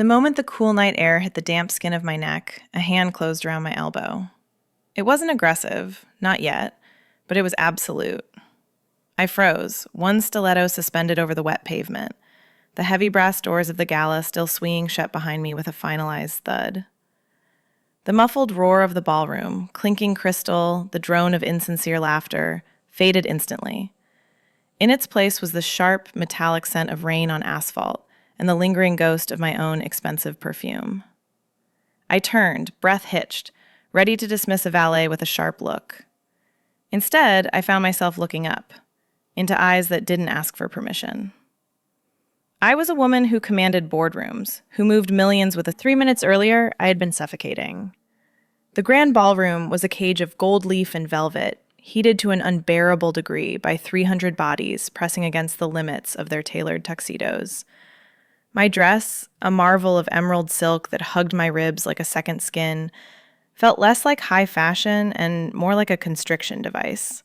The moment the cool night air hit the damp skin of my neck, a hand closed around my elbow. It wasn't aggressive, not yet, but it was absolute. I froze, one stiletto suspended over the wet pavement, the heavy brass doors of the Gala still swinging shut behind me with a finalized thud. The muffled roar of the ballroom, clinking crystal, the drone of insincere laughter, faded instantly. In its place was the sharp, metallic scent of rain on asphalt and the lingering ghost of my own expensive perfume. I turned, breath hitched, ready to dismiss a valet with a sharp look. Instead, I found myself looking up, into eyes that didn't ask for permission. I was a woman who commanded boardrooms, who moved millions with 3 minutes earlier, I had been suffocating. The grand ballroom was a cage of gold leaf and velvet, heated to an unbearable degree by 300 bodies pressing against the limits of their tailored tuxedos. My dress, a marvel of emerald silk that hugged my ribs like a second skin, felt less like high fashion and more like a constriction device.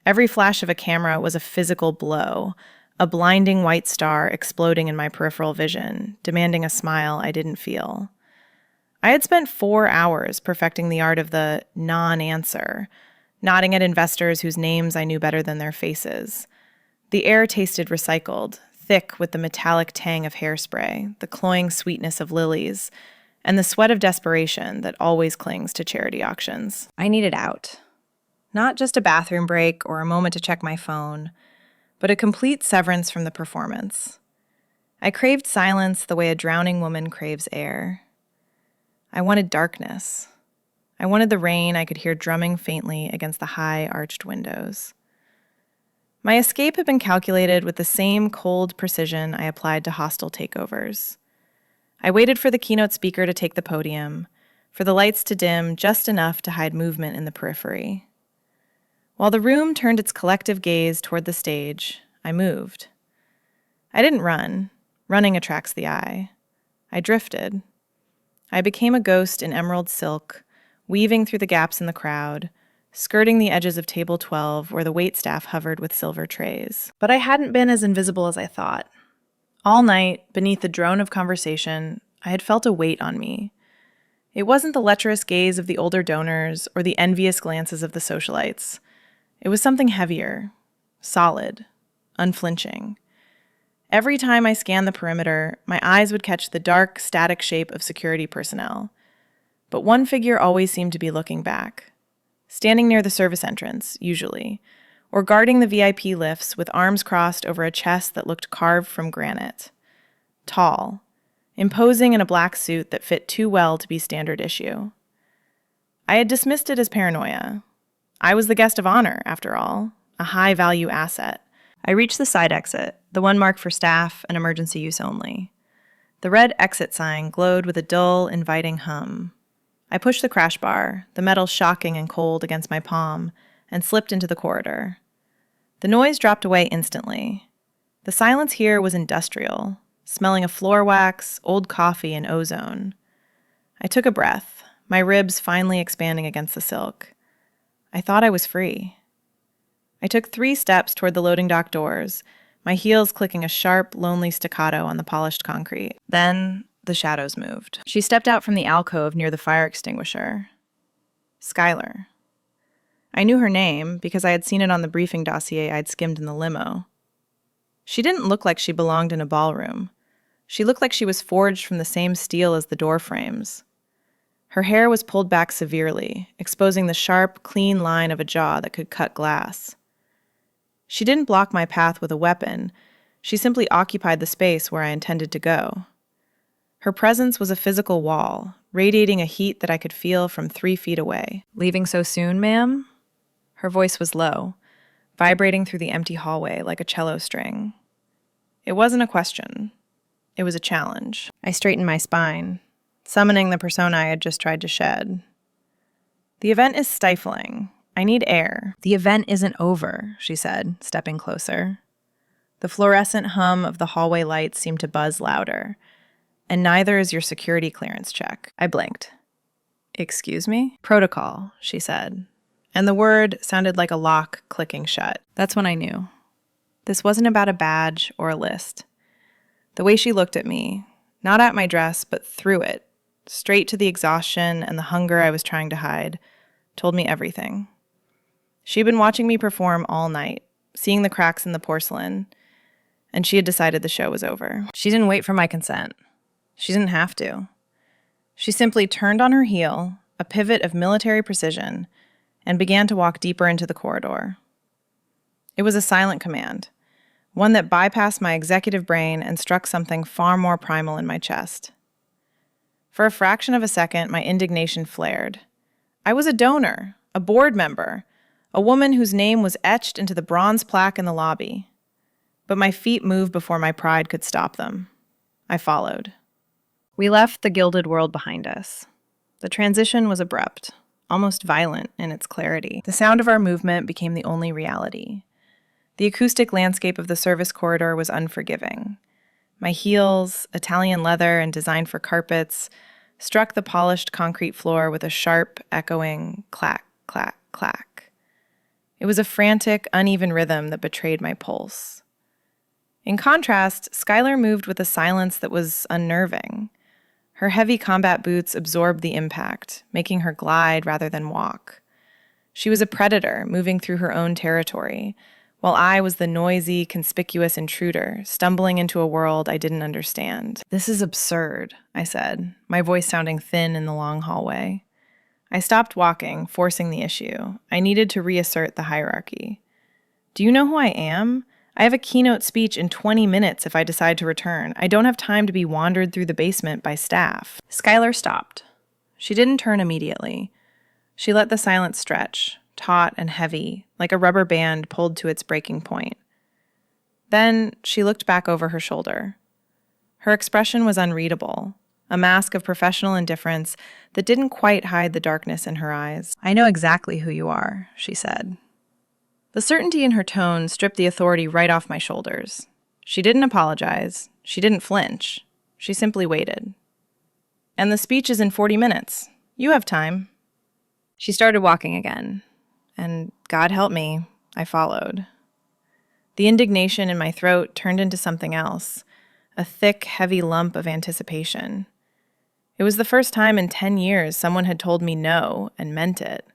Every flash of a camera was a physical blow, a blinding white star exploding in my peripheral vision, demanding a smile I didn't feel. I had spent 4 hours perfecting the art of the non-answer, nodding at investors whose names I knew better than their faces. The air tasted recycled, thick with the metallic tang of hairspray, the cloying sweetness of lilies, and the sweat of desperation that always clings to charity auctions. I needed out. Not just a bathroom break or a moment to check my phone, but a complete severance from the performance. I craved silence the way a drowning woman craves air. I wanted darkness. I wanted the rain I could hear drumming faintly against the high, arched windows. My escape had been calculated with the same cold precision I applied to hostile takeovers. I waited for the keynote speaker to take the podium, for the lights to dim just enough to hide movement in the periphery. While the room turned its collective gaze toward the stage, I moved. I didn't run. Running attracts the eye. I drifted. I became a ghost in emerald silk, weaving through the gaps in the crowd, skirting the edges of table 12 where the waitstaff hovered with silver trays. But I hadn't been as invisible as I thought. All night, beneath the drone of conversation, I had felt a weight on me. It wasn't the lecherous gaze of the older donors or the envious glances of the socialites. It was something heavier, solid, unflinching. Every time I scanned the perimeter, my eyes would catch the dark, static shape of security personnel. But one figure always seemed to be looking back, standing near the service entrance, usually, or guarding the VIP lifts with arms crossed over a chest that looked carved from granite. Tall, imposing in a black suit that fit too well to be standard issue. I had dismissed it as paranoia. I was the guest of honor, after all, a high-value asset. I reached the side exit, the one marked for staff and emergency use only. The red exit sign glowed with a dull, inviting hum. I pushed the crash bar, the metal shocking and cold against my palm, and slipped into the corridor. The noise dropped away instantly. The silence here was industrial, smelling of floor wax, old coffee, and ozone. I took a breath, my ribs finally expanding against the silk. I thought I was free. I took 3 steps toward the loading dock doors, my heels clicking a sharp, lonely staccato on the polished concrete. Then the shadows moved. She stepped out from the alcove near the fire extinguisher. Skylar. I knew her name because I had seen it on the briefing dossier I'd skimmed in the limo. She didn't look like she belonged in a ballroom. She looked like she was forged from the same steel as the door frames. Her hair was pulled back severely, exposing the sharp, clean line of a jaw that could cut glass. She didn't block my path with a weapon. She simply occupied the space where I intended to go. Her presence was a physical wall, radiating a heat that I could feel from 3 feet away. "Leaving so soon, ma'am?" Her voice was low, vibrating through the empty hallway like a cello string. It wasn't a question. It was a challenge. I straightened my spine, summoning the persona I had just tried to shed. "The event is stifling. I need air." "The event isn't over," she said, stepping closer. The fluorescent hum of the hallway lights seemed to buzz louder. "And neither is your security clearance check." I blinked. "Excuse me?" "Protocol," she said. And the word sounded like a lock clicking shut. That's when I knew. This wasn't about a badge or a list. The way she looked at me, Not at my dress, but through it, straight to the exhaustion and the hunger I was trying to hide, told me everything. She'd been watching me perform all night, seeing the cracks in the porcelain, and she had decided the show was over. She didn't wait for my consent. She didn't have to. She simply turned on her heel, a pivot of military precision, and began to walk deeper into the corridor. It was a silent command, one that bypassed my executive brain and struck something far more primal in my chest. For a fraction of a second, my indignation flared. I was a donor, a board member, a woman whose name was etched into the bronze plaque in the lobby. But my feet moved before my pride could stop them. I followed. We left the gilded world behind us. The transition was abrupt, almost violent in its clarity. The sound of our movement became the only reality. The acoustic landscape of the service corridor was unforgiving. My heels, Italian leather and designed for carpets, struck the polished concrete floor with a sharp, echoing clack, clack, clack. It was a frantic, uneven rhythm that betrayed my pulse. In contrast, Skylar moved with a silence that was unnerving. Her heavy combat boots absorbed the impact, making her glide rather than walk. She was a predator moving through her own territory, while I was the noisy, conspicuous intruder, stumbling into a world I didn't understand. "This is absurd," I said, my voice sounding thin in the long hallway. I stopped walking, forcing the issue. I needed to reassert the hierarchy. "Do you know who I am? I have a keynote speech in 20 minutes if I decide to return. I don't have time to be wandered through the basement by staff." Skylar stopped. She didn't turn immediately. She let the silence stretch, taut and heavy, like a rubber band pulled to its breaking point. Then she looked back over her shoulder. Her expression was unreadable, a mask of professional indifference that didn't quite hide the darkness in her eyes. "I know exactly who you are," she said. The certainty in her tone stripped the authority right off my shoulders. She didn't apologize. She didn't flinch. She simply waited. "And the speech is in 40 minutes. You have time." She started walking again. And God help me, I followed. The indignation in my throat turned into something else, a thick, heavy lump of anticipation. It was the first time in 10 years someone had told me no and meant it.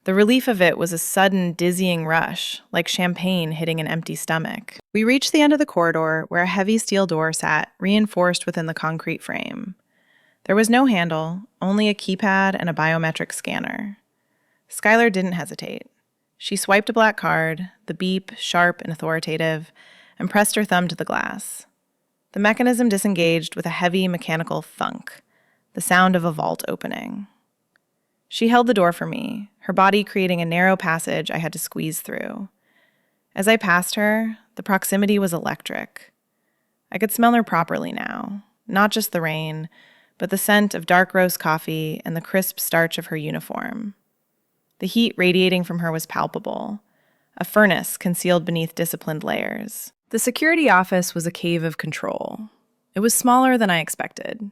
The relief of it was a sudden, dizzying rush, like champagne hitting an empty stomach. We reached the end of the corridor where a heavy steel door sat, reinforced within the concrete frame. There was no handle, only a keypad and a biometric scanner. Skylar didn't hesitate. She swiped a black card, the beep, sharp and authoritative, and pressed her thumb to the glass. The mechanism disengaged with a heavy mechanical thunk, the sound of a vault opening. She held the door for me, her body creating a narrow passage I had to squeeze through. As I passed her, the proximity was electric. I could smell her properly now, not just the rain, but the scent of dark roast coffee and the crisp starch of her uniform. The heat radiating from her was palpable, a furnace concealed beneath disciplined layers. The security office was a cave of control. It was smaller than I expected,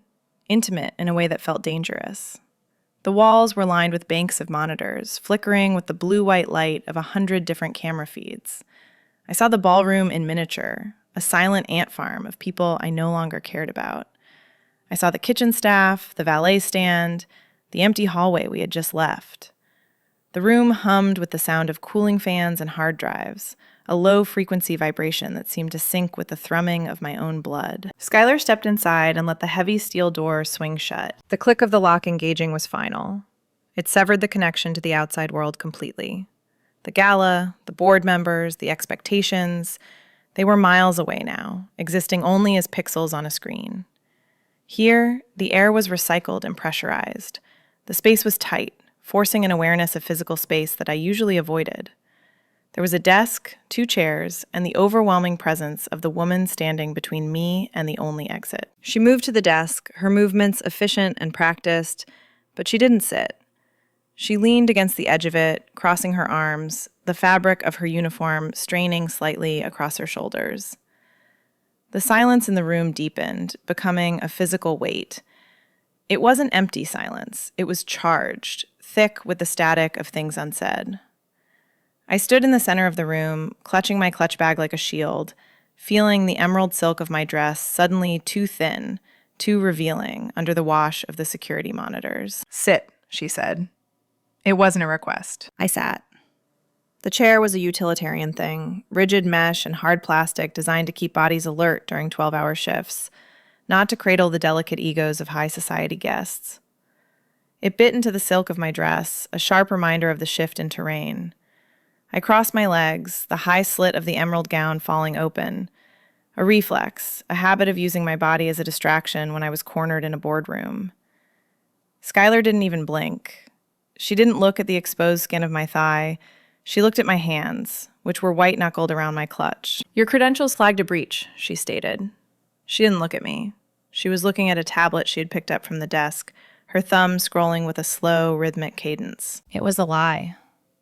intimate in a way that felt dangerous. The walls were lined with banks of monitors, flickering with the blue-white light of 100 different camera feeds. I saw the ballroom in miniature, a silent ant farm of people I no longer cared about. I saw the kitchen staff, the valet stand, the empty hallway we had just left. The room hummed with the sound of cooling fans and hard drives, a low-frequency vibration that seemed to sync with the thrumming of my own blood. Skylar stepped inside and let the heavy steel door swing shut. The click of the lock engaging was final. It severed the connection to the outside world completely. The gala, the board members, the expectations, they were miles away now, existing only as pixels on a screen. Here, the air was recycled and pressurized. The space was tight, forcing an awareness of physical space that I usually avoided. There was a desk, 2 chairs, and the overwhelming presence of the woman standing between me and the only exit. She moved to the desk, her movements efficient and practiced, but she didn't sit. She leaned against the edge of it, crossing her arms, the fabric of her uniform straining slightly across her shoulders. The silence in the room deepened, becoming a physical weight. It wasn't empty silence. It was charged, thick with the static of things unsaid. I stood in the center of the room, clutching my clutch bag like a shield, feeling the emerald silk of my dress suddenly too thin, too revealing under the wash of the security monitors. "Sit," she said. It wasn't a request. I sat. The chair was a utilitarian thing, rigid mesh and hard plastic designed to keep bodies alert during 12-hour shifts, not to cradle the delicate egos of high society guests. It bit into the silk of my dress, a sharp reminder of the shift in terrain. I crossed my legs, the high slit of the emerald gown falling open. A reflex, a habit of using my body as a distraction when I was cornered in a boardroom. Skylar didn't even blink. She didn't look at the exposed skin of my thigh. She looked at my hands, which were white-knuckled around my clutch. "Your credentials flagged a breach," she stated. She didn't look at me. She was looking at a tablet she had picked up from the desk, her thumb scrolling with a slow, rhythmic cadence. It was a lie.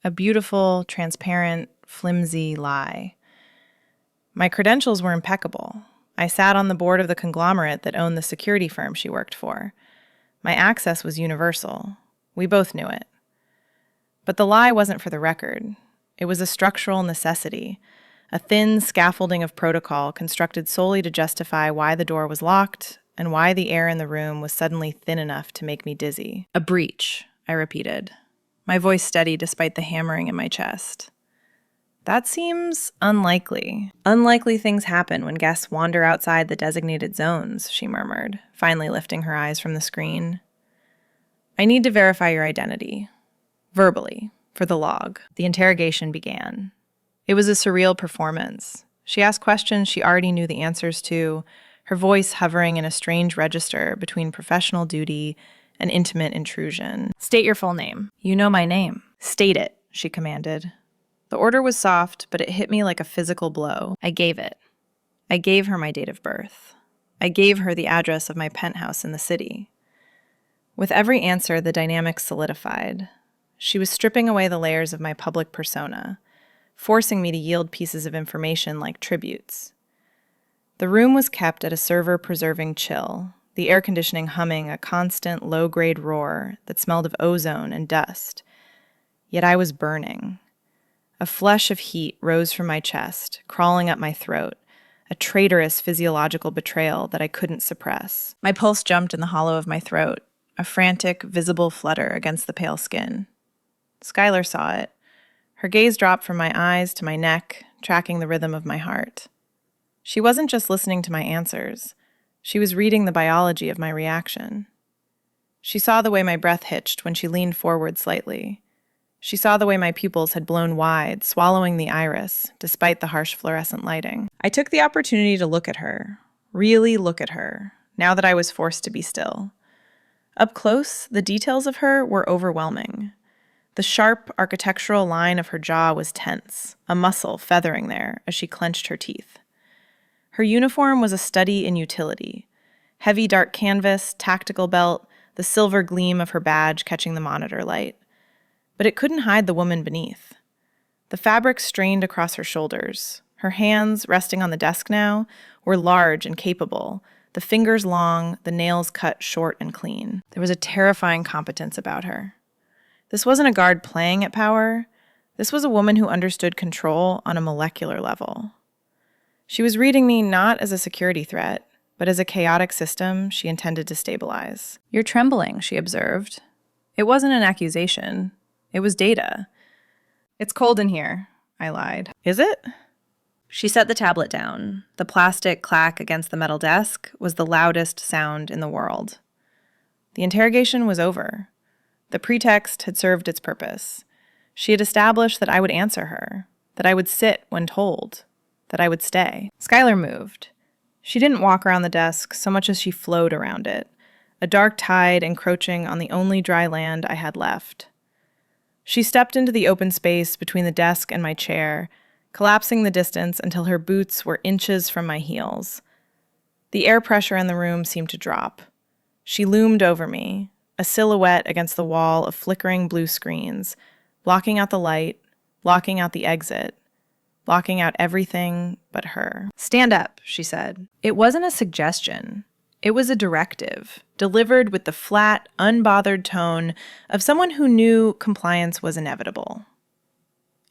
A beautiful, transparent, flimsy lie. My credentials were impeccable. I sat on the board of the conglomerate that owned the security firm she worked for. My access was universal. We both knew it. But the lie wasn't for the record. It was a structural necessity, a thin scaffolding of protocol constructed solely to justify why the door was locked and why the air in the room was suddenly thin enough to make me dizzy. "A breach," I repeated, my voice steady despite the hammering in my chest. "That seems unlikely. Unlikely things happen when guests wander outside the designated zones," she murmured, finally lifting her eyes from the screen. "I need to verify your identity. Verbally, for the log." The interrogation began. It was a surreal performance. She asked questions she already knew the answers to, her voice hovering in a strange register between professional duty and intimate intrusion. "State your full name." "You know my name." "State it," she commanded. The order was soft, but it hit me like a physical blow. I gave it. I gave her my date of birth. I gave her the address of my penthouse in the city. With every answer, the dynamic solidified. She was stripping away the layers of my public persona, forcing me to yield pieces of information like tributes. The room was kept at a server-preserving chill, the air conditioning humming a constant low-grade roar that smelled of ozone and dust. Yet I was burning. A flush of heat rose from my chest, crawling up my throat, a traitorous physiological betrayal that I couldn't suppress. My pulse jumped in the hollow of my throat, a frantic, visible flutter against the pale skin. Skylar saw it. Her gaze dropped from my eyes to my neck, tracking the rhythm of my heart. She wasn't just listening to my answers. She was reading the biology of my reaction. She saw the way my breath hitched when she leaned forward slightly. She saw the way my pupils had blown wide, swallowing the iris, despite the harsh fluorescent lighting. I took the opportunity to look at her, really look at her, now that I was forced to be still. Up close, the details of her were overwhelming. The sharp, architectural line of her jaw was tense, a muscle feathering there as she clenched her teeth. Her uniform was a study in utility. Heavy dark canvas, tactical belt, the silver gleam of her badge catching the monitor light. But it couldn't hide the woman beneath. The fabric strained across her shoulders. Her hands, resting on the desk now, were large and capable, the fingers long, the nails cut short and clean. There was a terrifying competence about her. This wasn't a guard playing at power. This was a woman who understood control on a molecular level. She was reading me not as a security threat, but as a chaotic system she intended to stabilize. "You're trembling," she observed. It wasn't an accusation. It was data. "It's cold in here," I lied. "Is it?" She set the tablet down. The plastic clack against the metal desk was the loudest sound in the world. The interrogation was over. The pretext had served its purpose. She had established that I would answer her, that I would sit when told, that I would stay. Skylar moved. She didn't walk around the desk so much as she flowed around it, a dark tide encroaching on the only dry land I had left. She stepped into the open space between the desk and my chair, collapsing the distance until her boots were inches from my heels. The air pressure in the room seemed to drop. She loomed over me, a silhouette against the wall of flickering blue screens, blocking out the light, blocking out the exit, blocking out everything but her. "Stand up," she said. It wasn't a suggestion. It was a directive, delivered with the flat, unbothered tone of someone who knew compliance was inevitable.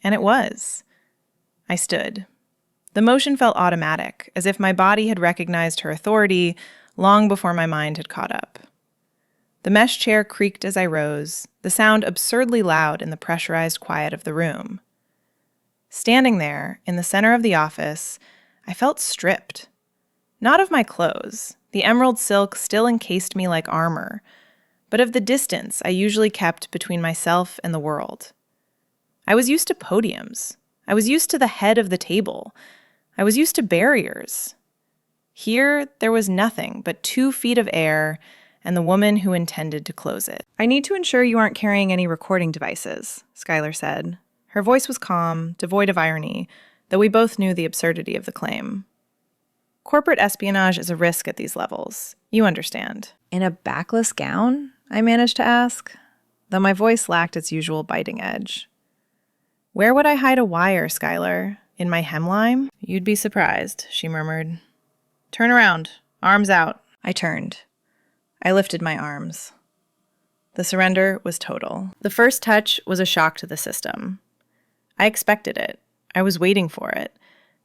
And it was. I stood. The motion felt automatic, as if my body had recognized her authority, long before my mind had caught up. The mesh chair creaked as I rose, the sound absurdly loud in the pressurized quiet of the room. Standing there, in the center of the office, I felt stripped. Not of my clothes, the emerald silk still encased me like armor, but of the distance I usually kept between myself and the world. I was used to podiums. I was used to the head of the table. I was used to barriers. Here, there was nothing but 2 feet of air and the woman who intended to close it. "I need to ensure you aren't carrying any recording devices," Skylar said. Her voice was calm, devoid of irony, though we both knew the absurdity of the claim. Corporate espionage is a risk at these levels. You understand. "In a backless gown?" I managed to ask, though my voice lacked its usual biting edge. Where would I hide a wire, Skylar? In my hemline? You'd be surprised, she murmured. Turn around. Arms out. I turned. I lifted my arms. The surrender was total. The first touch was a shock to the system. I expected it. I was waiting for it.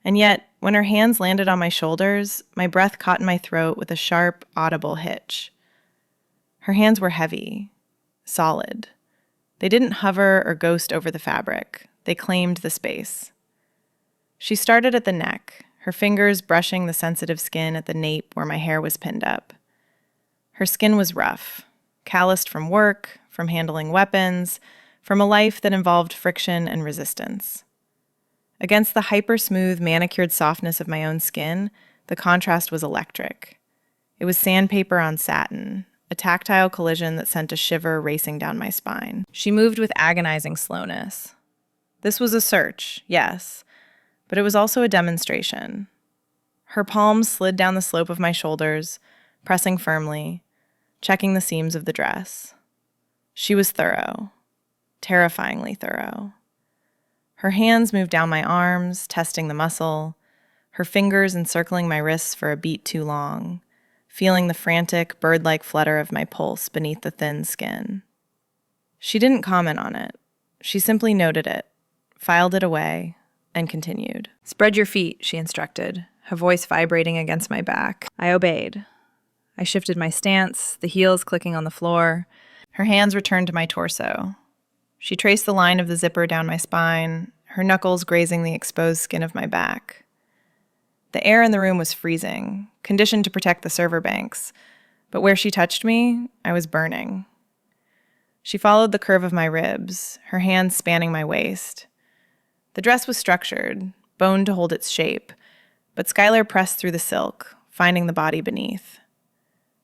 And yet, when her hands landed on my shoulders, my breath caught in my throat with a sharp, audible hitch. Her hands were heavy, solid. They didn't hover or ghost over the fabric. They claimed the space. She started at the neck, her fingers brushing the sensitive skin at the nape where my hair was pinned up. Her skin was rough, calloused from work, from handling weapons, from a life that involved friction and resistance. Against the hyper-smooth, manicured softness of my own skin, the contrast was electric. It was sandpaper on satin, a tactile collision that sent a shiver racing down my spine. She moved with agonizing slowness. This was a search, yes, but it was also a demonstration. Her palms slid down the slope of my shoulders, pressing firmly, checking the seams of the dress. She was thorough, terrifyingly thorough. Her hands moved down my arms, testing the muscle, her fingers encircling my wrists for a beat too long, feeling the frantic, bird-like flutter of my pulse beneath the thin skin. She didn't comment on it. She simply noted it, filed it away, and continued. "Spread your feet," she instructed, her voice vibrating against my back. I obeyed. I shifted my stance, the heels clicking on the floor. Her hands returned to my torso. She traced the line of the zipper down my spine, her knuckles grazing the exposed skin of my back. The air in the room was freezing, conditioned to protect the server banks, but where she touched me, I was burning. She followed the curve of my ribs, her hands spanning my waist. The dress was structured, boned to hold its shape, but Skylar pressed through the silk, finding the body beneath.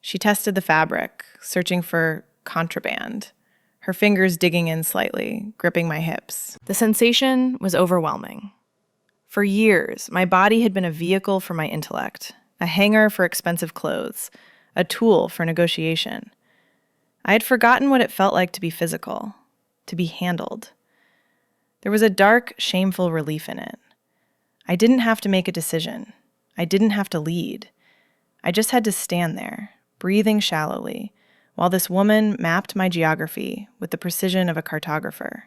She tested the fabric, searching for contraband, her fingers digging in slightly, gripping my hips. The sensation was overwhelming. For years, my body had been a vehicle for my intellect, a hanger for expensive clothes, a tool for negotiation. I had forgotten what it felt like to be physical, to be handled. There was a dark, shameful relief in it. I didn't have to make a decision. I didn't have to lead. I just had to stand there, breathing shallowly, while this woman mapped my geography with the precision of a cartographer.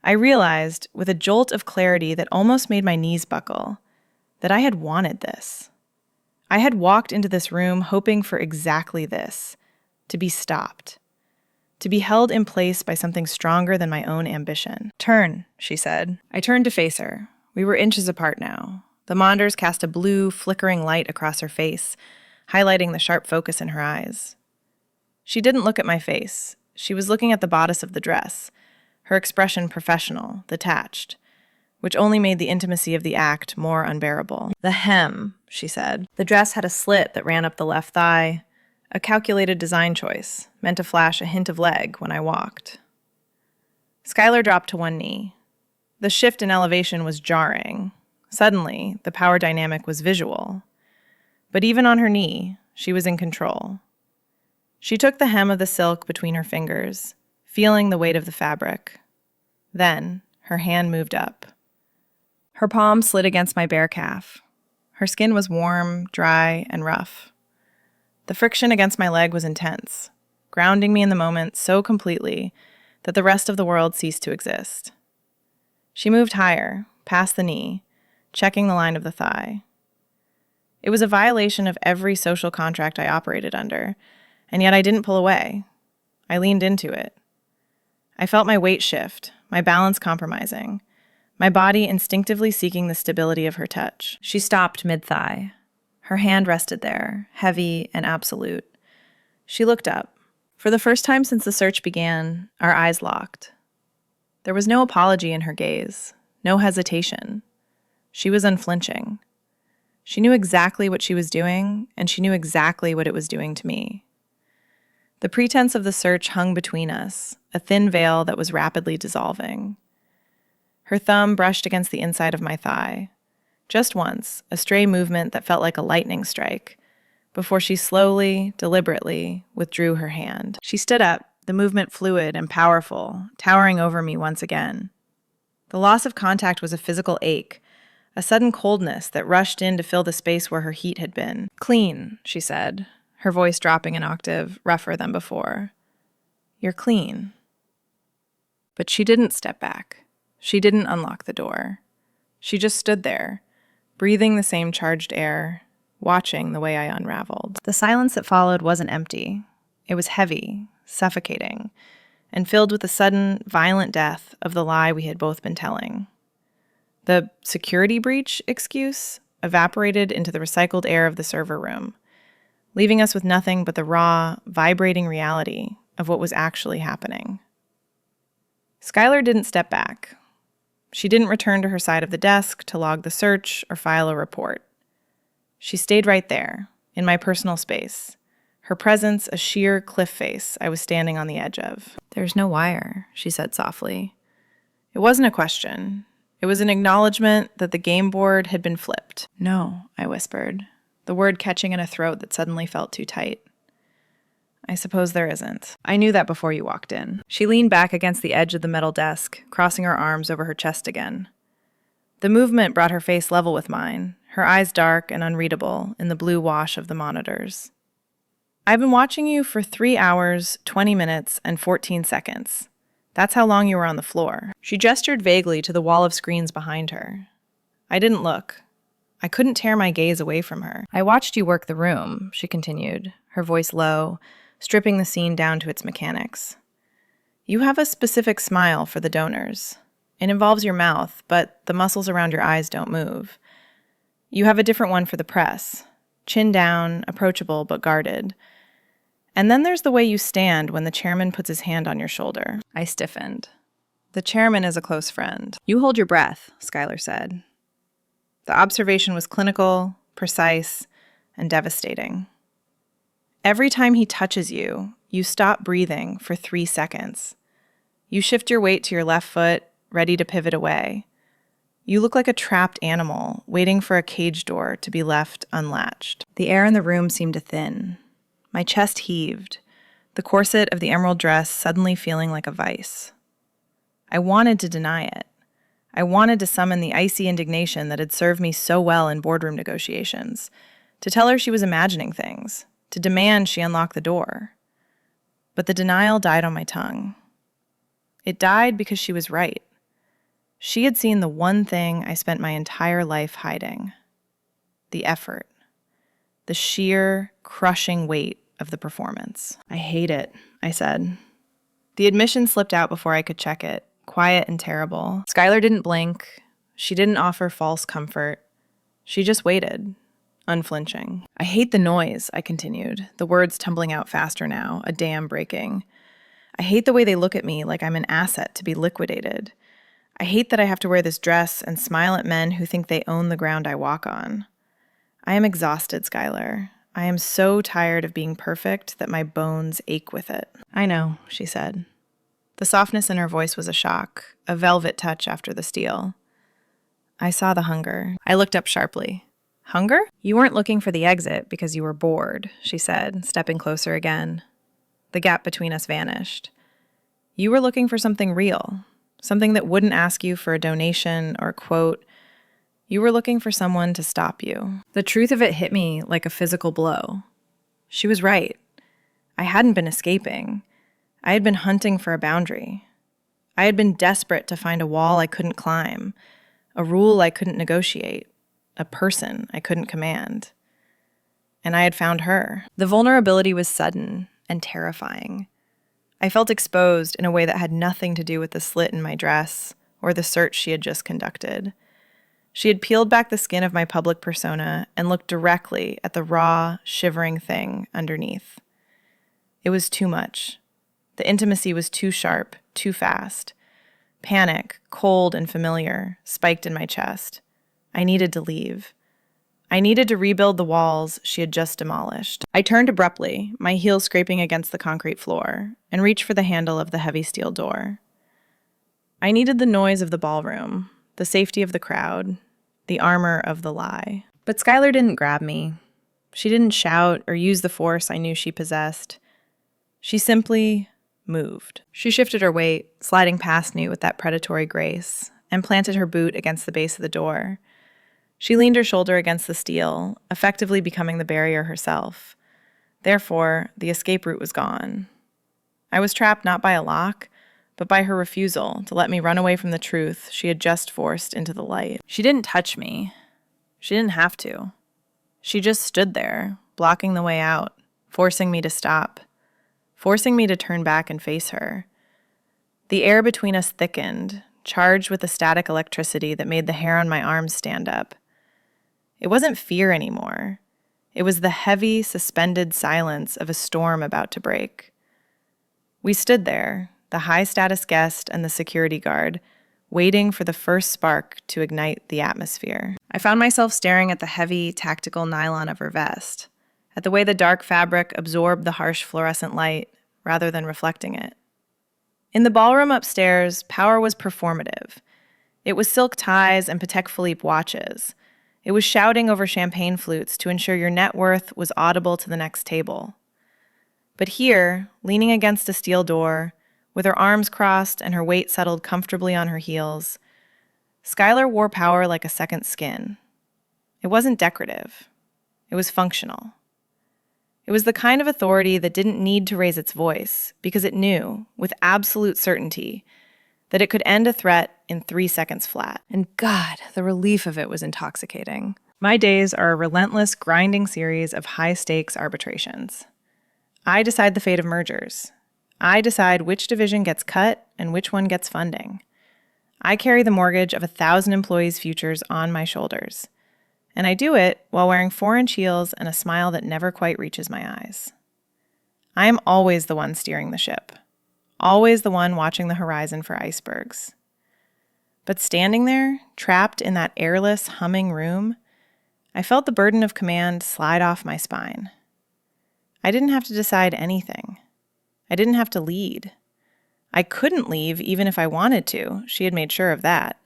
I realized, with a jolt of clarity that almost made my knees buckle, that I had wanted this. I had walked into this room hoping for exactly this, to be stopped, to be held in place by something stronger than my own ambition. "Turn," she said. I turned to face her. We were inches apart now. The monitors cast a blue, flickering light across her face, highlighting the sharp focus in her eyes. She didn't look at my face. She was looking at the bodice of the dress, her expression professional, detached, which only made the intimacy of the act more unbearable. "The hem," she said. The dress had a slit that ran up the left thigh, a calculated design choice, meant to flash a hint of leg when I walked. Skylar dropped to one knee. The shift in elevation was jarring. Suddenly, the power dynamic was visual. But even on her knee, she was in control. She took the hem of the silk between her fingers, feeling the weight of the fabric. Then, her hand moved up. Her palm slid against my bare calf. Her skin was warm, dry, and rough. The friction against my leg was intense, grounding me in the moment so completely that the rest of the world ceased to exist. She moved higher, past the knee, checking the line of the thigh. It was a violation of every social contract I operated under, and yet I didn't pull away. I leaned into it. I felt my weight shift, my balance compromising, my body instinctively seeking the stability of her touch. She stopped mid-thigh. Her hand rested there, heavy and absolute. She looked up. For the first time since the search began, our eyes locked. There was no apology in her gaze, no hesitation. She was unflinching. She knew exactly what she was doing, and she knew exactly what it was doing to me. The pretense of the search hung between us, a thin veil that was rapidly dissolving. Her thumb brushed against the inside of my thigh. Just once, a stray movement that felt like a lightning strike, before she slowly, deliberately withdrew her hand. She stood up, the movement fluid and powerful, towering over me once again. The loss of contact was a physical ache, a sudden coldness that rushed in to fill the space where her heat had been. "Clean," she said, her voice dropping an octave, rougher than before. "You're clean." But she didn't step back. She didn't unlock the door. She just stood there, breathing the same charged air, watching the way I unraveled. The silence that followed wasn't empty. It was heavy, suffocating, and filled with the sudden, violent death of the lie we had both been telling. The security breach excuse evaporated into the recycled air of the server room, leaving us with nothing but the raw, vibrating reality of what was actually happening. Skylar didn't step back. She didn't return to her side of the desk to log the search or file a report. She stayed right there, in my personal space, her presence a sheer cliff face I was standing on the edge of. "There's no wire," she said softly. It wasn't a question. It was an acknowledgement that the game board had been flipped. "No," I whispered, the word catching in a throat that suddenly felt too tight. "I suppose there isn't. I knew that before you walked in." She leaned back against the edge of the metal desk, crossing her arms over her chest again. The movement brought her face level with mine, her eyes dark and unreadable in the blue wash of the monitors. "I've been watching you for 3 hours, 20 minutes, and 14 seconds. That's how long you were on the floor." She gestured vaguely to the wall of screens behind her. I didn't look. I couldn't tear my gaze away from her. "I watched you work the room," she continued, her voice low, stripping the scene down to its mechanics. "You have a specific smile for the donors. It involves your mouth, but the muscles around your eyes don't move. You have a different one for the press, chin down, approachable but guarded. And then there's the way you stand when the chairman puts his hand on your shoulder." I stiffened. "The chairman is a close friend." "You hold your breath," Skylar said. The observation was clinical, precise, and devastating. Every time he touches you, you stop breathing for 3 seconds. You shift your weight to your left foot, ready to pivot away. You look like a trapped animal, waiting for a cage door to be left unlatched. The air in the room seemed to thin. My chest heaved, the corset of the emerald dress suddenly feeling like a vice. I wanted to deny it. I wanted to summon the icy indignation that had served me so well in boardroom negotiations, to tell her she was imagining things, to demand she unlock the door. But the denial died on my tongue. It died because she was right. She had seen the one thing I spent my entire life hiding: the effort, the sheer, crushing weight of the performance. "I hate it," I said. The admission slipped out before I could check it, quiet and terrible. Skylar didn't blink. She didn't offer false comfort. She just waited, unflinching. "I hate the noise," I continued, the words tumbling out faster now, a dam breaking. "I hate the way they look at me like I'm an asset to be liquidated. I hate that I have to wear this dress and smile at men who think they own the ground I walk on. I am exhausted, Skylar. I am so tired of being perfect that my bones ache with it." "I know," she said. The softness in her voice was a shock, a velvet touch after the steel. "I saw the hunger." I looked up sharply. "Hunger? You weren't looking for the exit because you were bored," she said, stepping closer again. The gap between us vanished. "You were looking for something real, something that wouldn't ask you for a donation or a quote. You were looking for someone to stop you." The truth of it hit me like a physical blow. She was right. I hadn't been escaping. I had been hunting for a boundary. I had been desperate to find a wall I couldn't climb, a rule I couldn't negotiate, a person I couldn't command. and I had found her. The vulnerability was sudden and terrifying. I felt exposed in a way that had nothing to do with the slit in my dress or the search she had just conducted. She had peeled back the skin of my public persona and looked directly at the raw, shivering thing underneath. It was too much. The intimacy was too sharp, too fast. Panic, cold and familiar, spiked in my chest. I needed to leave. I needed to rebuild the walls she had just demolished. I turned abruptly, my heels scraping against the concrete floor, and reached for the handle of the heavy steel door. I needed the noise of the ballroom, the safety of the crowd, the armor of the lie. But Skylar didn't grab me. She didn't shout or use the force I knew she possessed. She simply moved. She shifted her weight, sliding past me with that predatory grace, and planted her boot against the base of the door. She leaned her shoulder against the steel, effectively becoming the barrier herself. Therefore, the escape route was gone. I was trapped not by a lock, but by her refusal to let me run away from the truth she had just forced into the light. She didn't touch me. She didn't have to. She just stood there, blocking the way out, forcing me to stop, forcing me to turn back and face her. The air between us thickened, charged with the static electricity that made the hair on my arms stand up. It wasn't fear anymore. It was the heavy, suspended silence of a storm about to break. We stood there, the high-status guest and the security guard, waiting for the first spark to ignite the atmosphere. I found myself staring at the heavy, tactical nylon of her vest, at the way the dark fabric absorbed the harsh fluorescent light rather than reflecting it. In the ballroom upstairs, power was performative. It was silk ties and Patek Philippe watches. It was shouting over champagne flutes to ensure your net worth was audible to the next table. But here, leaning against a steel door, with her arms crossed and her weight settled comfortably on her heels, Skylar wore power like a second skin. It wasn't decorative. It was functional. It was the kind of authority that didn't need to raise its voice because it knew, with absolute certainty, that it could end a threat in 3 seconds flat. And God, the relief of it was intoxicating. My days are a relentless, grinding series of high-stakes arbitrations. I decide the fate of mergers. I decide which division gets cut and which one gets funding. I carry the mortgage of 1,000 employees' futures on my shoulders. And I do it while wearing 4-inch heels and a smile that never quite reaches my eyes. I am always the one steering the ship, always the one watching the horizon for icebergs. But standing there, trapped in that airless, humming room, I felt the burden of command slide off my spine. I didn't have to decide anything. I didn't have to lead. I couldn't leave even if I wanted to. She had made sure of that.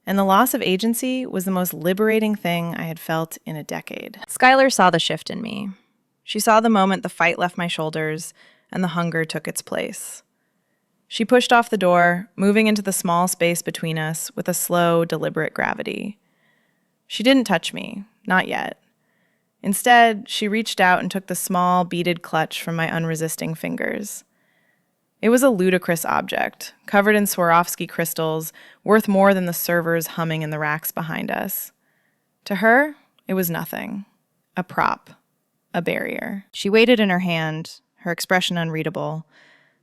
And the loss of agency was the most liberating thing I had felt in a decade. Skylar saw the shift in me. She saw the moment the fight left my shoulders and the hunger took its place. She pushed off the door, moving into the small space between us with a slow, deliberate gravity. She didn't touch me, not yet. Instead, she reached out and took the small, beaded clutch from my unresisting fingers. It was a ludicrous object, covered in Swarovski crystals, worth more than the servers humming in the racks behind us. To her, it was nothing. A prop. A barrier. She weighed it in her hand, her expression unreadable,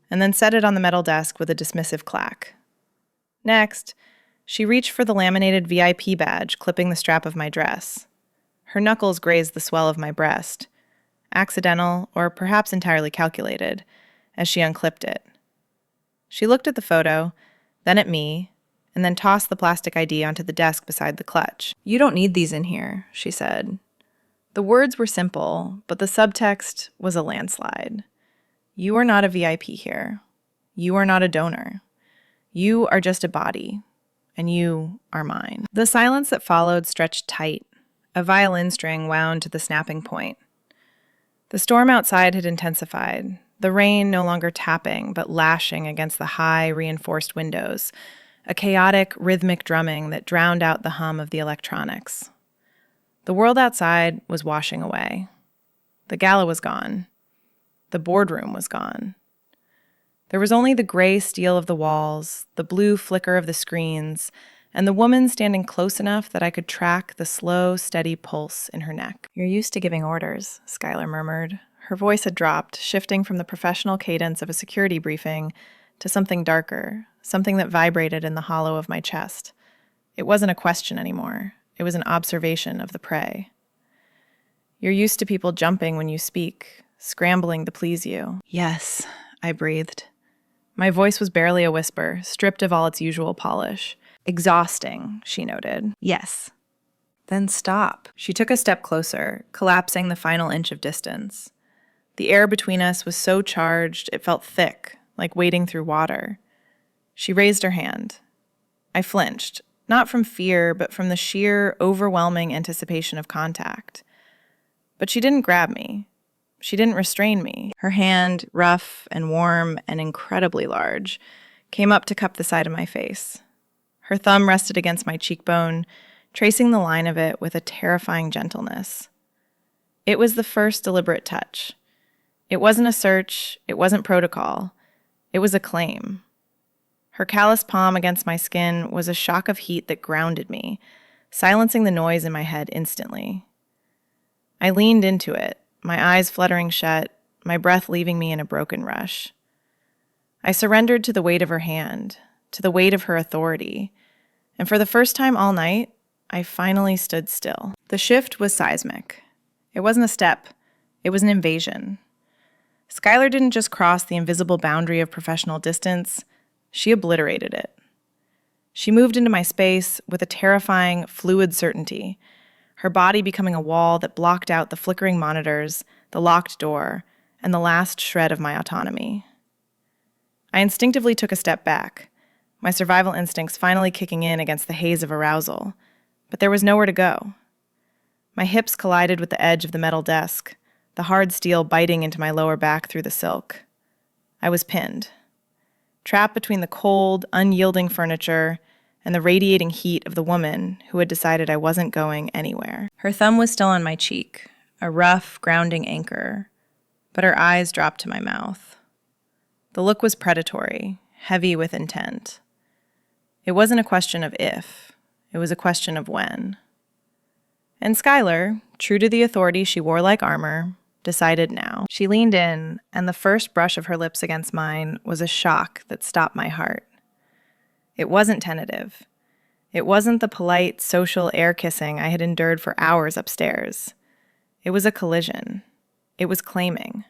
and then set it on the metal desk with a dismissive clack. Next, she reached for the laminated VIP badge clipping the strap of my dress. Her knuckles grazed the swell of my breast, accidental or perhaps entirely calculated, as she unclipped it. She looked at the photo, then at me, and then tossed the plastic ID onto the desk beside the clutch. "You don't need these in here," she said. The words were simple, but the subtext was a landslide. You are not a VIP here. You are not a donor. You are just a body, and you are mine. The silence that followed stretched tight, a violin string wound to the snapping point. The storm outside had intensified, the rain no longer tapping but lashing against the high, reinforced windows, a chaotic, rhythmic drumming that drowned out the hum of the electronics. The world outside was washing away. The gala was gone. The boardroom was gone. There was only the gray steel of the walls, the blue flicker of the screens, and the woman standing close enough that I could track the slow, steady pulse in her neck. "You're used to giving orders," Skylar murmured. Her voice had dropped, shifting from the professional cadence of a security briefing to something darker, something that vibrated in the hollow of my chest. It wasn't a question anymore. It was an observation of the prey. "You're used to people jumping when you speak, scrambling to please you." "Yes," I breathed. My voice was barely a whisper, stripped of all its usual polish. "Exhausting," she noted. "Yes." "Then stop." She took a step closer, collapsing the final inch of distance. The air between us was so charged it felt thick, like wading through water. She raised her hand. I flinched, not from fear, but from the sheer, overwhelming anticipation of contact. But she didn't grab me. She didn't restrain me. Her hand, rough and warm and incredibly large, came up to cup the side of my face. Her thumb rested against my cheekbone, tracing the line of it with a terrifying gentleness. It was the first deliberate touch. It wasn't a search, it wasn't protocol. It was a claim. Her calloused palm against my skin was a shock of heat that grounded me, silencing the noise in my head instantly. I leaned into it, my eyes fluttering shut, my breath leaving me in a broken rush. I surrendered to the weight of her hand, to the weight of her authority, and for the first time all night, I finally stood still. The shift was seismic. It wasn't a step, it was an invasion. Skylar didn't just cross the invisible boundary of professional distance, she obliterated it. She moved into my space with a terrifying, fluid certainty, her body becoming a wall that blocked out the flickering monitors, the locked door, and the last shred of my autonomy. I instinctively took a step back, my survival instincts finally kicking in against the haze of arousal, but there was nowhere to go. My hips collided with the edge of the metal desk, the hard steel biting into my lower back through the silk. I was pinned, trapped between the cold, unyielding furniture and the radiating heat of the woman who had decided I wasn't going anywhere. Her thumb was still on my cheek, a rough, grounding anchor, but her eyes dropped to my mouth. The look was predatory, heavy with intent. It wasn't a question of if, it was a question of when. And Skylar, true to the authority she wore like armor, decided now. She leaned in, and the first brush of her lips against mine was a shock that stopped my heart. It wasn't tentative. It wasn't the polite, social air kissing I had endured for hours upstairs. It was a collision. It was claiming.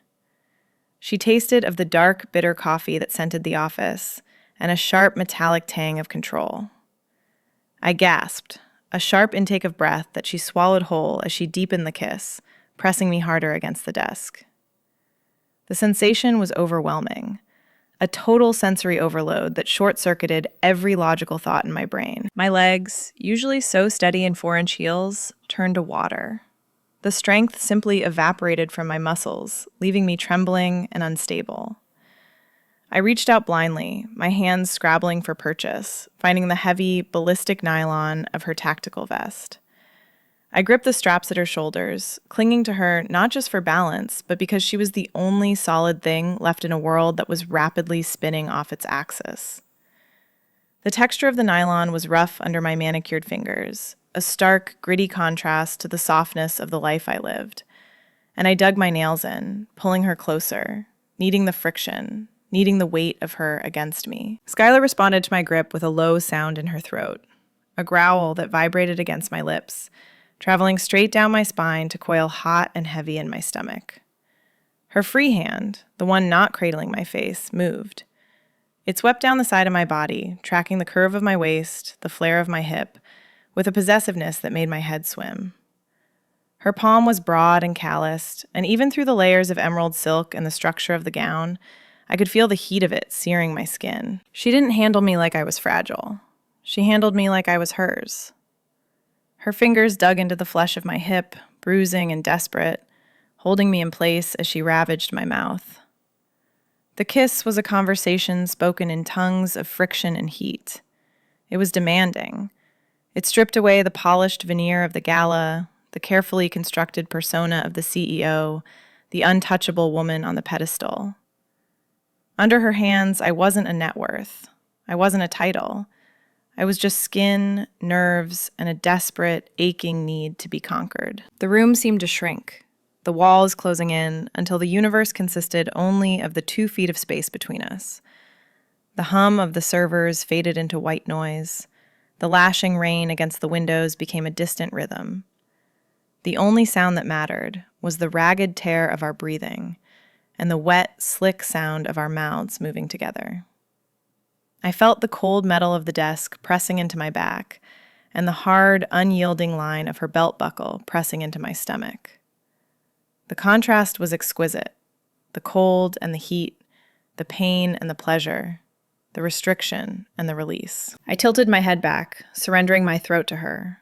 She tasted of the dark, bitter coffee that scented the office, and a sharp, metallic tang of control. I gasped, a sharp intake of breath that she swallowed whole as she deepened the kiss, pressing me harder against the desk. The sensation was overwhelming, a total sensory overload that short-circuited every logical thought in my brain. My legs, usually so steady in 4-inch heels, turned to water. The strength simply evaporated from my muscles, leaving me trembling and unstable. I reached out blindly, my hands scrabbling for purchase, finding the heavy, ballistic nylon of her tactical vest. I gripped the straps at her shoulders, clinging to her not just for balance, but because she was the only solid thing left in a world that was rapidly spinning off its axis. The texture of the nylon was rough under my manicured fingers, a stark, gritty contrast to the softness of the life I lived. And I dug my nails in, pulling her closer, needing the friction, needing the weight of her against me. Skylar responded to my grip with a low sound in her throat, a growl that vibrated against my lips, traveling straight down my spine to coil hot and heavy in my stomach. Her free hand, the one not cradling my face, moved. It swept down the side of my body, tracking the curve of my waist, the flare of my hip, with a possessiveness that made my head swim. Her palm was broad and calloused, and even through the layers of emerald silk and the structure of the gown, I could feel the heat of it searing my skin. She didn't handle me like I was fragile. She handled me like I was hers. Her fingers dug into the flesh of my hip, bruising and desperate, holding me in place as she ravaged my mouth. The kiss was a conversation spoken in tongues of friction and heat. It was demanding. It stripped away the polished veneer of the gala, the carefully constructed persona of the CEO, the untouchable woman on the pedestal. Under her hands, I wasn't a net worth. I wasn't a title. I was just skin, nerves, and a desperate, aching need to be conquered. The room seemed to shrink, the walls closing in until the universe consisted only of the 2 feet of space between us. The hum of the servers faded into white noise. The lashing rain against the windows became a distant rhythm. The only sound that mattered was the ragged tear of our breathing and the wet, slick sound of our mouths moving together. I felt the cold metal of the desk pressing into my back and the hard, unyielding line of her belt buckle pressing into my stomach. The contrast was exquisite. The cold and the heat, the pain and the pleasure, the restriction and the release. I tilted my head back, surrendering my throat to her,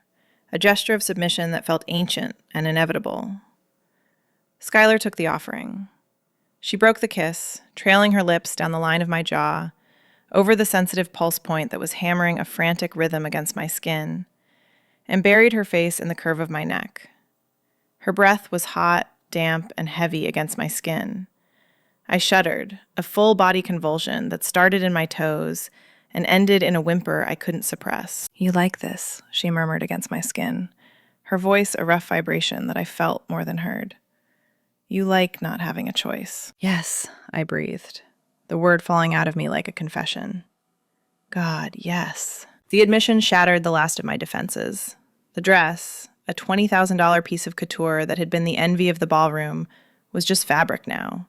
a gesture of submission that felt ancient and inevitable. Skylar took the offering. She broke the kiss, trailing her lips down the line of my jaw, over the sensitive pulse point that was hammering a frantic rhythm against my skin, and buried her face in the curve of my neck. Her breath was hot, damp, and heavy against my skin. I shuddered, a full-body convulsion that started in my toes and ended in a whimper I couldn't suppress. "You like this," she murmured against my skin, her voice a rough vibration that I felt more than heard. "You like not having a choice." "Yes," I breathed, the word falling out of me like a confession. God, yes. The admission shattered the last of my defenses. The dress, a $20,000 piece of couture that had been the envy of the ballroom, was just fabric now.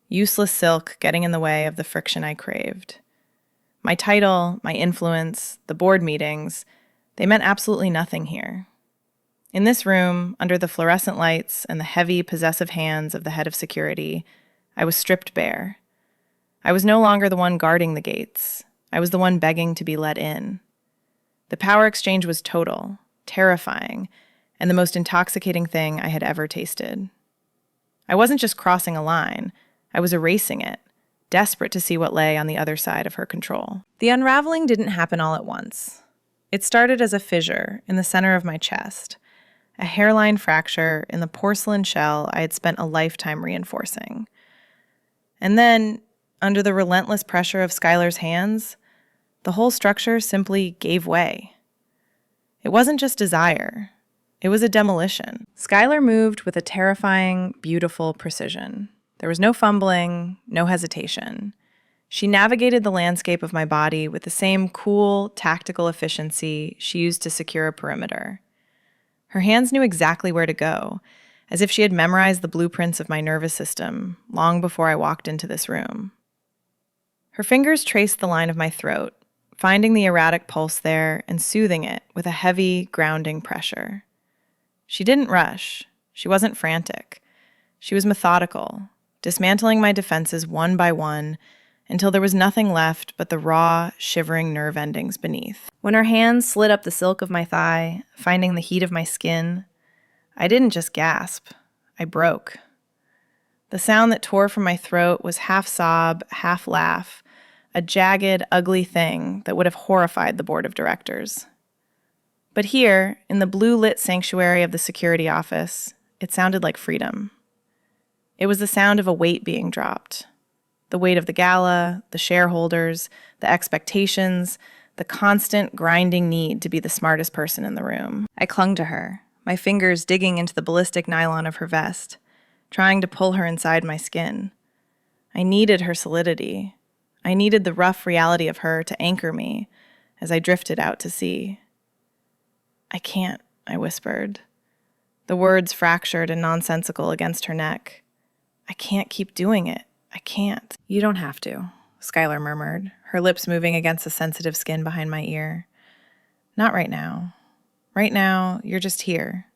Useless silk getting in the way of the friction I craved. My title, my influence, the board meetings, they meant absolutely nothing here. In this room, under the fluorescent lights and the heavy, possessive hands of the head of security, I was stripped bare. I was no longer the one guarding the gates. I was the one begging to be let in. The power exchange was total, terrifying, and the most intoxicating thing I had ever tasted. I wasn't just crossing a line, I was erasing it, desperate to see what lay on the other side of her control. The unraveling didn't happen all at once. It started as a fissure in the center of my chest, a hairline fracture in the porcelain shell I had spent a lifetime reinforcing. And then, under the relentless pressure of Skylar's hands, the whole structure simply gave way. It wasn't just desire. It was a demolition. Skylar moved with a terrifying, beautiful precision. There was no fumbling, no hesitation. She navigated the landscape of my body with the same cool, tactical efficiency she used to secure a perimeter. Her hands knew exactly where to go, as if she had memorized the blueprints of my nervous system long before I walked into this room. Her fingers traced the line of my throat, finding the erratic pulse there and soothing it with a heavy, grounding pressure. She didn't rush. She wasn't frantic. She was methodical, dismantling my defenses one by one until there was nothing left but the raw, shivering nerve endings beneath. When her hands slid up the silk of my thigh, finding the heat of my skin, I didn't just gasp. I broke. The sound that tore from my throat was half sob, half laugh, a jagged, ugly thing that would have horrified the board of directors. But here, in the blue-lit sanctuary of the security office, it sounded like freedom. It was the sound of a weight being dropped. The weight of the gala, the shareholders, the expectations, the constant grinding need to be the smartest person in the room. I clung to her, my fingers digging into the ballistic nylon of her vest, trying to pull her inside my skin. I needed her solidity. I needed the rough reality of her to anchor me as I drifted out to sea. "I can't," I whispered, the words fractured and nonsensical against her neck. "I can't keep doing it. I can't." "You don't have to," Skylar murmured, her lips moving against the sensitive skin behind my ear. "Not right now. Right now, you're just here.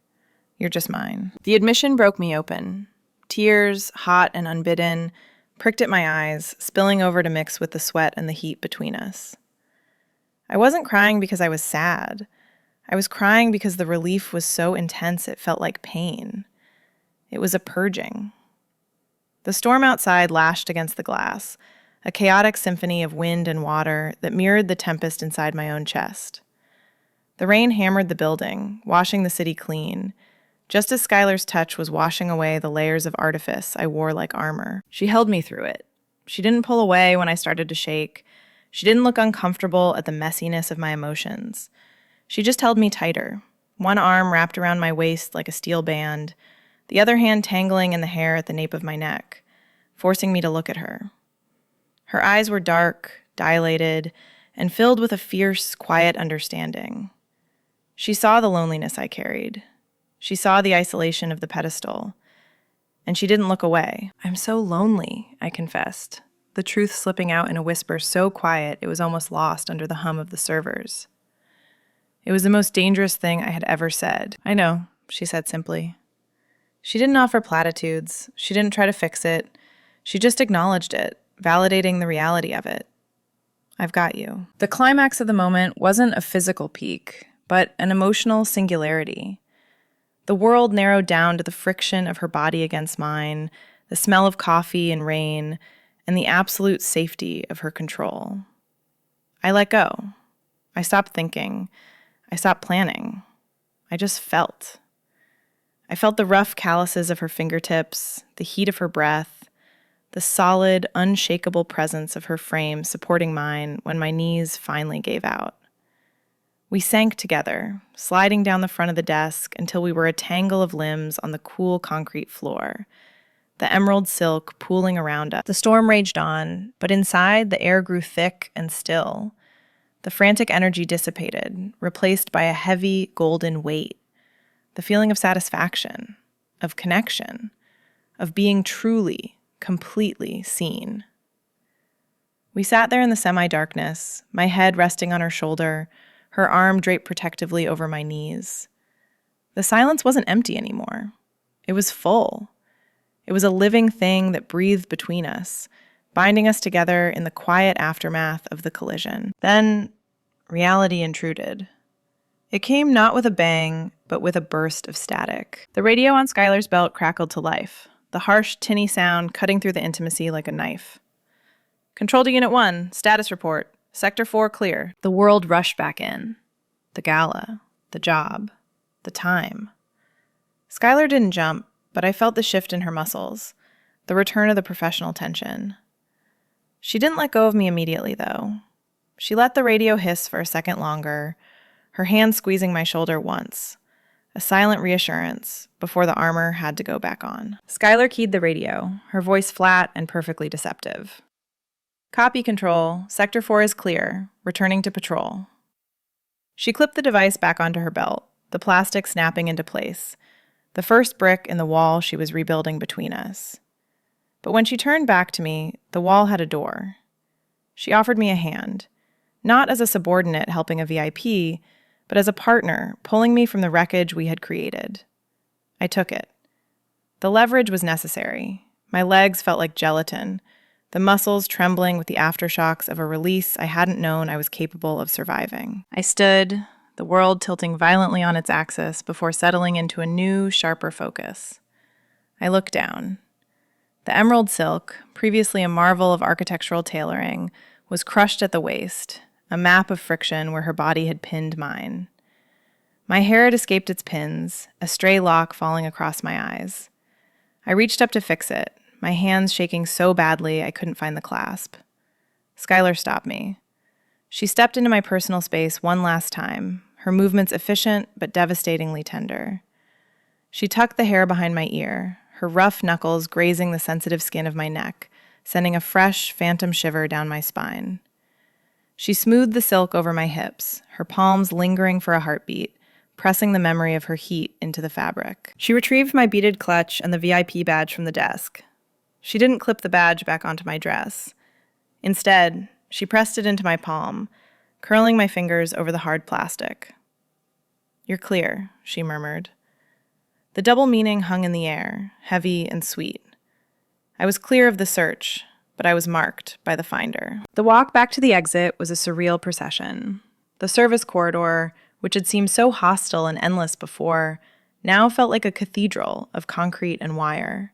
You're just mine." The admission broke me open. Tears, hot and unbidden, pricked at my eyes, spilling over to mix with the sweat and the heat between us. I wasn't crying because I was sad. I was crying because the relief was so intense it felt like pain. It was a purging. The storm outside lashed against the glass, a chaotic symphony of wind and water that mirrored the tempest inside my own chest. The rain hammered the building, washing the city clean, just as Skylar's touch was washing away the layers of artifice I wore like armor. She held me through it. She didn't pull away when I started to shake. She didn't look uncomfortable at the messiness of my emotions. She just held me tighter, one arm wrapped around my waist like a steel band, the other hand tangling in the hair at the nape of my neck, forcing me to look at her. Her eyes were dark, dilated, and filled with a fierce, quiet understanding. She saw the loneliness I carried. She saw the isolation of the pedestal. And she didn't look away. "I'm so lonely," I confessed, the truth slipping out in a whisper so quiet it was almost lost under the hum of the servers. It was the most dangerous thing I had ever said. "I know," she said simply. She didn't offer platitudes. She didn't try to fix it. She just acknowledged it, validating the reality of it. "I've got you." The climax of the moment wasn't a physical peak, but an emotional singularity. The world narrowed down to the friction of her body against mine, the smell of coffee and rain, and the absolute safety of her control. I let go. I stopped thinking. I stopped planning. I just felt. I felt the rough calluses of her fingertips, the heat of her breath, the solid, unshakable presence of her frame supporting mine when my knees finally gave out. We sank together, sliding down the front of the desk until we were a tangle of limbs on the cool concrete floor, the emerald silk pooling around us. The storm raged on, but inside the air grew thick and still. The frantic energy dissipated, replaced by a heavy, golden weight, the feeling of satisfaction, of connection, of being truly, completely seen. We sat there in the semi-darkness, my head resting on her shoulder, her arm draped protectively over my knees. The silence wasn't empty anymore. It was full. It was a living thing that breathed between us, binding us together in the quiet aftermath of the collision. Then, reality intruded. It came not with a bang, but with a burst of static. The radio on Skylar's belt crackled to life, the harsh, tinny sound cutting through the intimacy like a knife. "Control to Unit 1, status report. Sector 4 clear." The world rushed back in. The gala, the job, the time. Skylar didn't jump, but I felt the shift in her muscles, the return of the professional tension. She didn't let go of me immediately, though. She let the radio hiss for a second longer, her hand squeezing my shoulder once, a silent reassurance before the armor had to go back on. Skylar keyed the radio, her voice flat and perfectly deceptive. "Copy, Control. Sector 4 is clear. Returning to patrol." She clipped the device back onto her belt, the plastic snapping into place, the first brick in the wall she was rebuilding between us. But when she turned back to me, the wall had a door. She offered me a hand, not as a subordinate helping a VIP, but as a partner pulling me from the wreckage we had created. I took it. The leverage was necessary. My legs felt like gelatin, the muscles trembling with the aftershocks of a release I hadn't known I was capable of surviving. I stood, the world tilting violently on its axis before settling into a new, sharper focus. I looked down. The emerald silk, previously a marvel of architectural tailoring, was crushed at the waist, a map of friction where her body had pinned mine. My hair had escaped its pins, a stray lock falling across my eyes. I reached up to fix it, my hands shaking so badly I couldn't find the clasp. Skylar stopped me. She stepped into my personal space one last time, her movements efficient but devastatingly tender. She tucked the hair behind my ear, her rough knuckles grazing the sensitive skin of my neck, sending a fresh, phantom shiver down my spine. She smoothed the silk over my hips, her palms lingering for a heartbeat, pressing the memory of her heat into the fabric. She retrieved my beaded clutch and the VIP badge from the desk. She didn't clip the badge back onto my dress. Instead, she pressed it into my palm, curling my fingers over the hard plastic. "You're clear," she murmured. The double meaning hung in the air, heavy and sweet. I was clear of the search, but I was marked by the finder. The walk back to the exit was a surreal procession. The service corridor, which had seemed so hostile and endless before, now felt like a cathedral of concrete and wire.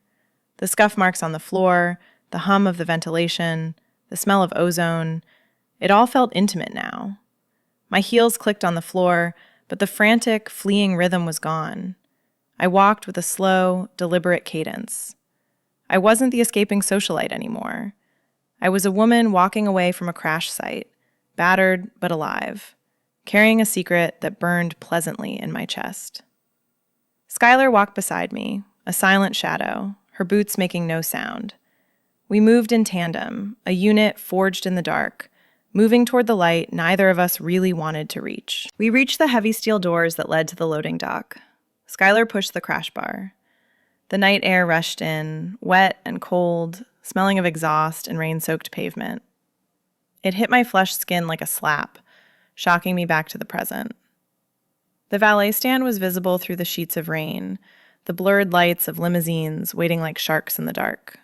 The scuff marks on the floor, the hum of the ventilation, the smell of ozone, it all felt intimate now. My heels clicked on the floor, but the frantic, fleeing rhythm was gone. I walked with a slow, deliberate cadence. I wasn't the escaping socialite anymore. I was a woman walking away from a crash site, battered but alive, carrying a secret that burned pleasantly in my chest. Skylar walked beside me, a silent shadow, her boots making no sound. We moved in tandem, a unit forged in the dark, moving toward the light neither of us really wanted to reach. We reached the heavy steel doors that led to the loading dock. Skylar pushed the crash bar. The night air rushed in, wet and cold, smelling of exhaust and rain-soaked pavement. It hit my flushed skin like a slap, shocking me back to the present. The valet stand was visible through the sheets of rain, the blurred lights of limousines waiting like sharks in the dark.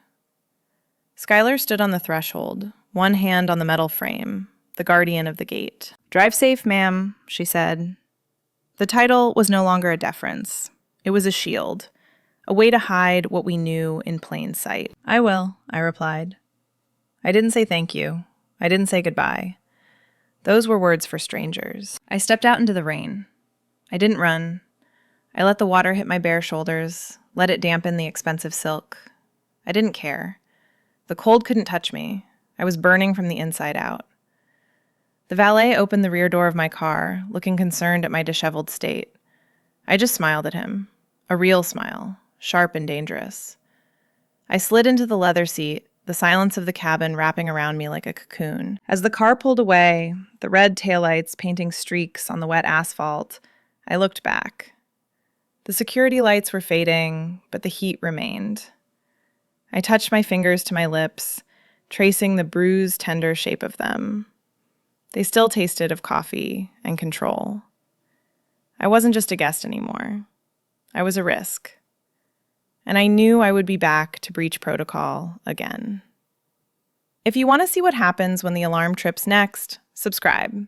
Skylar stood on the threshold, one hand on the metal frame, the guardian of the gate. "Drive safe, ma'am," she said. The title was no longer a deference. It was a shield, a way to hide what we knew in plain sight. "I will," I replied. I didn't say thank you. I didn't say goodbye. Those were words for strangers. I stepped out into the rain. I didn't run. I let the water hit my bare shoulders, let it dampen the expensive silk. I didn't care. The cold couldn't touch me. I was burning from the inside out. The valet opened the rear door of my car, looking concerned at my disheveled state. I just smiled at him. A real smile, sharp and dangerous. I slid into the leather seat, the silence of the cabin wrapping around me like a cocoon. As the car pulled away, the red taillights painting streaks on the wet asphalt, I looked back. The security lights were fading, but the heat remained. I touched my fingers to my lips, tracing the bruised, tender shape of them. They still tasted of coffee and control. I wasn't just a guest anymore. I was a risk. And I knew I would be back to breach protocol again. If you want to see what happens when the alarm trips next, subscribe.